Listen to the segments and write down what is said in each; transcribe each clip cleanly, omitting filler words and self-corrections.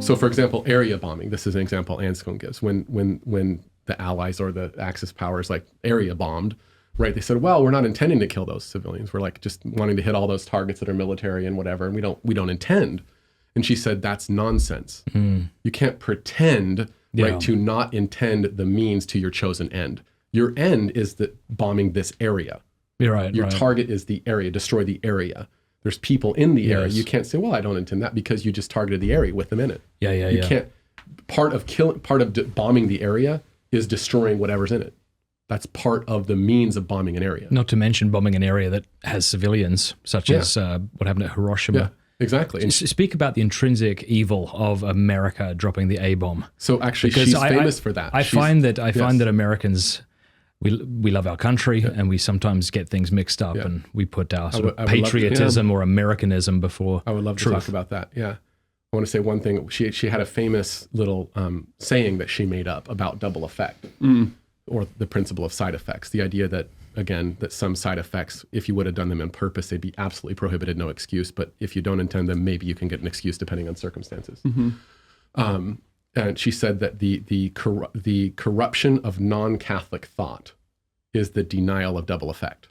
So for example, area bombing. This is an example Anscombe gives. When the Allies or the Axis powers like area bombed, right? They said, well, we're not intending to kill those civilians. We're like just wanting to hit all those targets that are military and whatever, and we don't intend. And she said, that's nonsense. You can't pretend, right, to not intend the means to your chosen end. Your end is bombing this area. You're right. Your target is the area, destroy the area. There's people in the area. You can't say, well, I don't intend that, because you just targeted the area with them in it. You can't, part of bombing the area is destroying whatever's in it. That's part of the means of bombing an area. Not to mention bombing an area that has civilians, such as what happened at Hiroshima. Yeah, exactly. And speak about the intrinsic evil of America dropping the A-bomb. So actually, she's famous for that. I find that Americans, we love our country, and we sometimes get things mixed up, and we put our sort of patriotism or Americanism before I would love truth. to talk about that. Yeah. I want to say one thing. She had a famous little saying that she made up about double effect, or the principle of side effects. The idea that, again, that some side effects, if you would have done them on purpose, they'd be absolutely prohibited, no excuse. But if you don't intend them, maybe you can get an excuse depending on circumstances. And she said that the corruption of non-Catholic thought is the denial of double effect.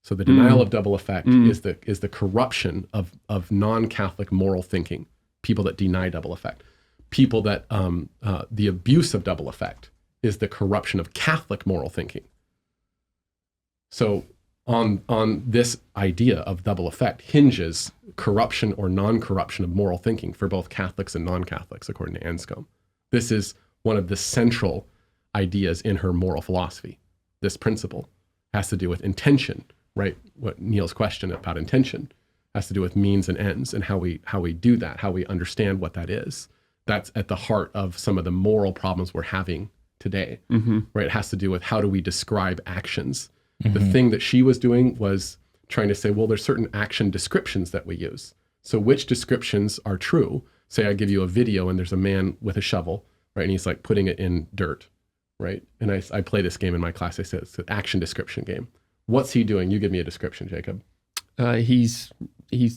So the denial of double effect is the corruption of non-Catholic moral thinking. People that deny double effect. People that the abuse of double effect is the corruption of Catholic moral thinking. So on this idea of double effect hinges corruption or non-corruption of moral thinking for both Catholics and non-Catholics, according to Anscombe. This is one of the central ideas in her moral philosophy. This principle has to do with intention, right? What Neil's question about intention has to do with means and ends, and how we do that, how we understand what that is. That's at the heart of some of the moral problems we're having today, right? It has to do with how do we describe actions. The thing that she was doing was trying to say, well, there's certain action descriptions that we use. So which descriptions are true? Say I give you a video and there's a man with a shovel, right? And he's like putting it in dirt, right? And I play this game in my class. I said it's an action description game. What's he doing? You give me a description, Jacob. He's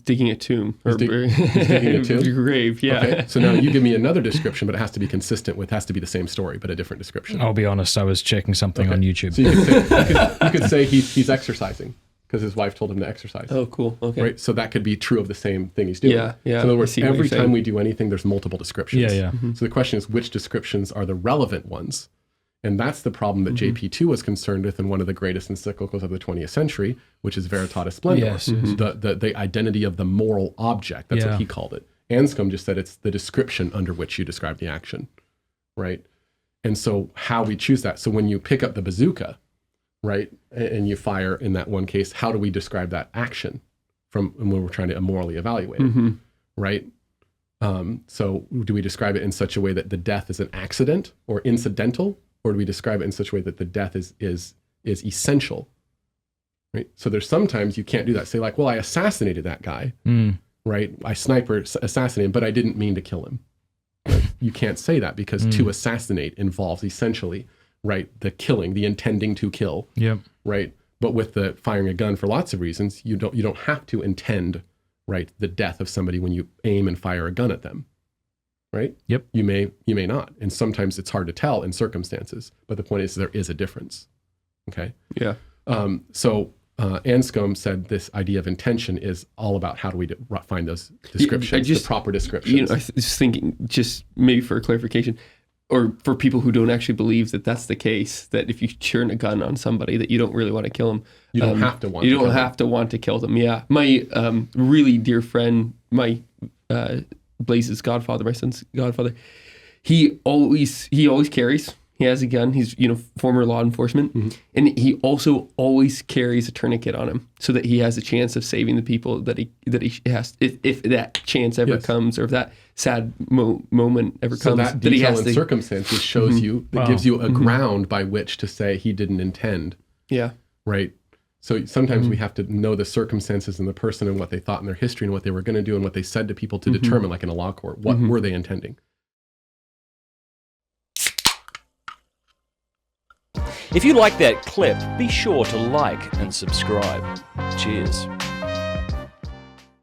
digging a tomb. He's digging a tomb? A grave, yeah. Okay, so now you give me another description, but it has to be consistent with, has to be the same story, but a different description. I'll be honest, I was checking something on YouTube. So you could say he's exercising because his wife told him to exercise. Oh, cool. Okay. Right, so that could be true of the same thing he's doing. Yeah. So in other words, every time we do anything, there's multiple descriptions. So the question is, which descriptions are the relevant ones? And that's the problem that JP2 was concerned with in one of the greatest encyclicals of the 20th century, which is Veritatis Splendor, the identity of the moral object. That's what he called it. Anscombe just said it's the description under which you describe the action, right? And so how we choose that. So when you pick up the bazooka, right, and you fire in that one case, how do we describe that action from when we're trying to immorally evaluate it, right? So do we describe it in such a way that the death is an accident or incidental? Or do we describe it in such a way that the death is essential, right? So there's sometimes you can't do that. Say like, well, I assassinated that guy, right? I sniper assassinated him, but I didn't mean to kill him. Right? You can't say that because to assassinate involves essentially, right, the killing, the intending to kill, right? But with the firing a gun for lots of reasons, you don't have to intend, right, the death of somebody when you aim and fire a gun at them. Right? Yep. You may not. And sometimes it's hard to tell in circumstances, but the point is there is a difference. Okay? Yeah. So Anscombe said this idea of intention is all about how do we find those descriptions, the proper descriptions. I was thinking, just maybe for clarification, or for people who don't actually believe that that's the case, that if you turn a gun on somebody that you don't really want to kill them, you don't have to want to kill them. You don't have to want to kill them. Yeah. My really dear friend, Blaze's godfather, my son's godfather, he always carries. He has a gun. He's former law enforcement, and he also always carries a tourniquet on him so that he has a chance of saving the people that he has, if that chance ever comes, or if that sad moment ever comes. So that detail and circumstances shows you, that gives you a ground by which to say he didn't intend. Yeah. Right. So sometimes we have to know the circumstances and the person and what they thought in their history and what they were going to do and what they said to people to determine, like in a law court, what were they intending? If you like that clip, be sure to like and subscribe. Cheers.